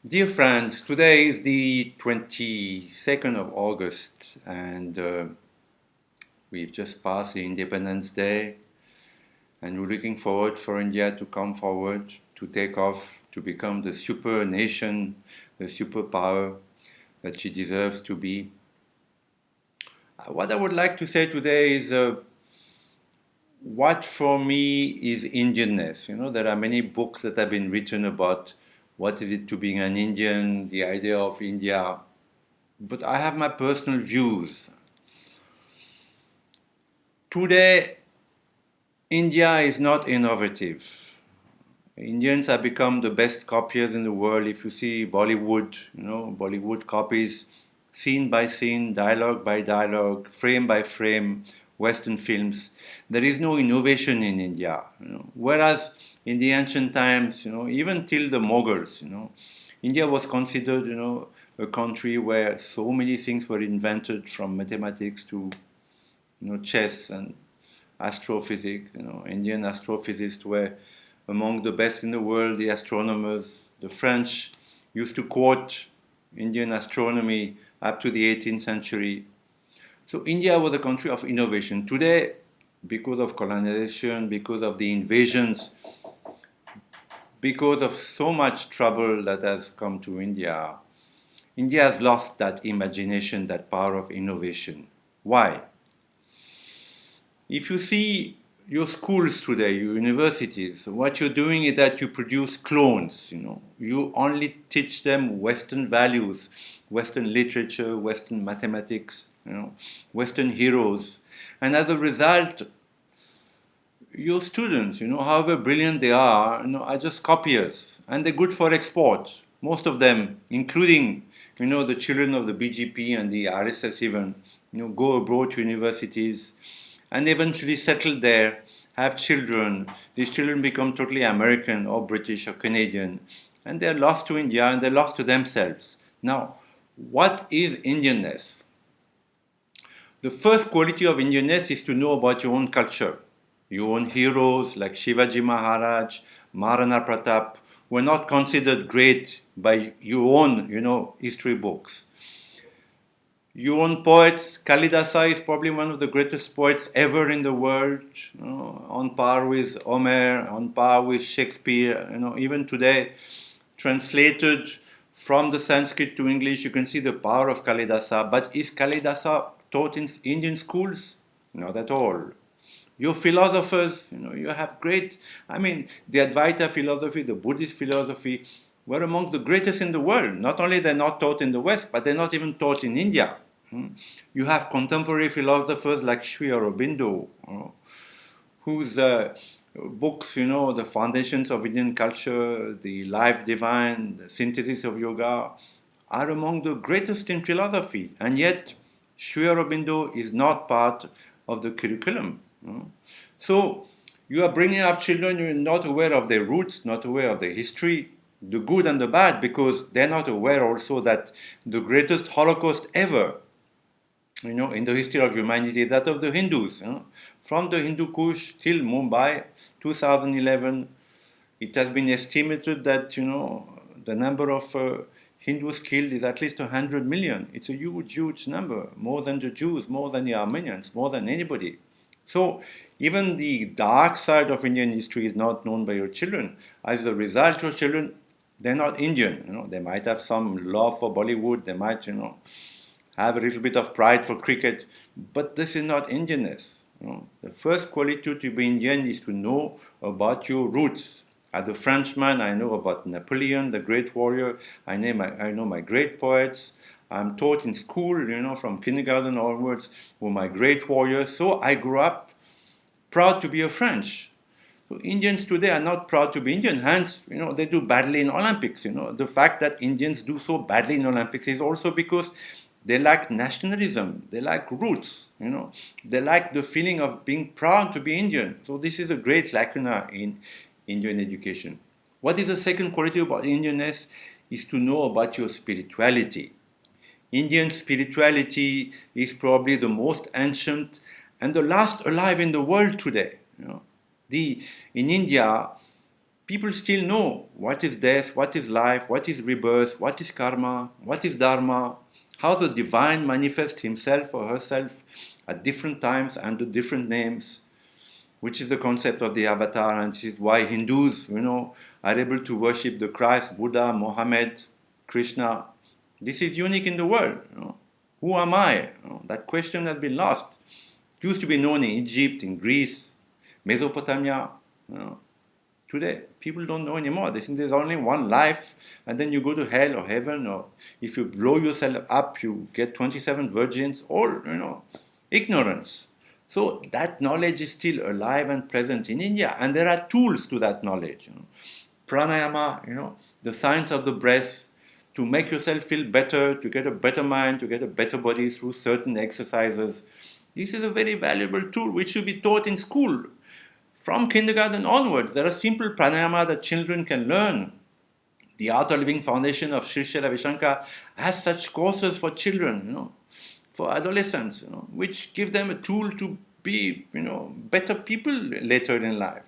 Dear friends, today is the 22nd of August, and we've just passed the Independence Day, and we're looking forward for India to come forward, to take off, to become the super nation, the superpower that she deserves to be. What I would like to say today is what for me is Indianness. There are many books that have been written about what is it to being an Indian, the idea of India. But I have my personal views. Today, India is not innovative. Indians have become the best copiers in the world. If you see Bollywood, Bollywood copies scene by scene, dialogue by dialogue, frame by frame, Western films. There is no innovation in India. Whereas in the ancient times, even till the Mughals, India was considered, a country where so many things were invented, from mathematics to, chess and astrophysics. Indian astrophysicists were among the best in the world. The astronomers, the French, used to quote Indian astronomy up to the 18th century. So India was a country of innovation. Today, because of colonization, because of the invasions, because of so much trouble that has come to India, India has lost that imagination, that power of innovation. Why? If you see your schools today, your universities, what you're doing is that you produce clones. You only teach them Western values, Western literature, Western mathematics, Western heroes. And as a result, your students, however brilliant they are just copiers. And they're good for export. Most of them, including, the children of the BGP and the RSS even, go abroad to universities and eventually settle there, have children. These children become totally American or British or Canadian, and they're lost to India and they're lost to themselves. Now, what is Indianness? The first quality of Indianness is to know about your own culture. Your own heroes like Shivaji Maharaj, Maharana Pratap were not considered great by your own, history books. Your own poets, Kalidasa is probably one of the greatest poets ever in the world, on par with Homer, on par with Shakespeare. Even today, translated from the Sanskrit to English, you can see the power of Kalidasa. But is Kalidasa taught in Indian schools? Not at all. Your philosophers, you have great, the Advaita philosophy, the Buddhist philosophy, were among the greatest in the world. Not only they're not taught in the West, but they're not even taught in India. You have contemporary philosophers like Sri Aurobindo, whose books, The Foundations of Indian Culture, The Life Divine, The Synthesis of Yoga, are among the greatest in philosophy. And yet, Sri Aurobindo is not part of the curriculum. So, you are bringing up children, you're not aware of their roots, not aware of their history, the good and the bad, because they're not aware also that the greatest Holocaust ever, in the history of humanity, that of the Hindus. From the Hindu Kush till Mumbai, 2011, it has been estimated that, the number of Hindus killed is at least 100 million. It's a huge, huge number, more than the Jews, more than the Armenians, more than anybody. So even the dark side of Indian history is not known by your children. As a result, your children, they're not Indian. They might have some love for Bollywood. They might, have a little bit of pride for cricket, but this is not Indianness. The first quality to be Indian is to know about your roots. As a Frenchman, I know about Napoleon, the great warrior. I know my great poets. I'm taught in school, from kindergarten onwards, were my great warriors. So I grew up proud to be a French. So Indians today are not proud to be Indian. Hence, they do badly in Olympics. The fact that Indians do so badly in Olympics is also because they lack nationalism. They lack roots. They lack the feeling of being proud to be Indian. So this is a great lacuna in Indian education. What is the second quality about Indianness? Is to know about your spirituality. Indian spirituality is probably the most ancient and the last alive in the world today. In India, people still know what is death, what is life, what is rebirth, what is karma, what is dharma, how the divine manifests himself or herself at different times under different names, which is the concept of the avatar, and this is why Hindus, are able to worship the Christ, Buddha, Mohammed, Krishna. This is unique in the world. Who am I? That question has been lost. It used to be known in Egypt, in Greece, Mesopotamia. Today, people don't know anymore. They think there's only one life, and then you go to hell or heaven, or if you blow yourself up, you get 27 virgins, all, ignorance. So that knowledge is still alive and present in India, and there are tools to that knowledge. Pranayama, the science of the breath, to make yourself feel better, to get a better mind, to get a better body through certain exercises. This is a very valuable tool which should be taught in school. From kindergarten onwards, there are simple pranayama that children can learn. The Art of Living Foundation of Sri Sri Ravi Shankar has such courses for children, for adolescents, which give them a tool to be, better people later in life.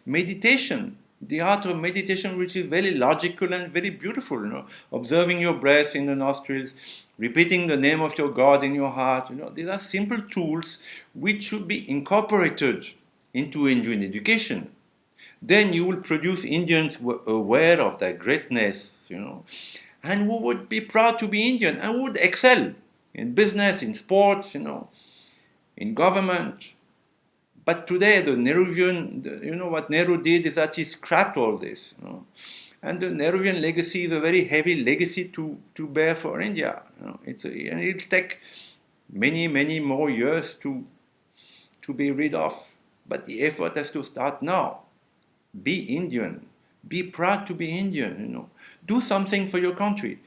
Meditation, the art of meditation, which is very logical and very beautiful, observing your breath in the nostrils, repeating the name of your God in your heart, these are simple tools which should be incorporated into Indian education. Then you will produce Indians who are aware of their greatness, and who would be proud to be Indian and who would excel in business, in sports, in government. But today, the Nehruvian, what Nehru did is that he scrapped all this. And the Nehruvian legacy is a very heavy legacy to bear for India. And it'll take many, many more years to be rid of. But the effort has to start now. Be Indian. Be proud to be Indian, Do something for your country.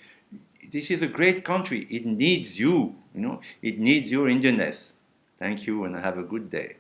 This is a great country. It needs you, It needs your Indianness. Thank you and have a good day.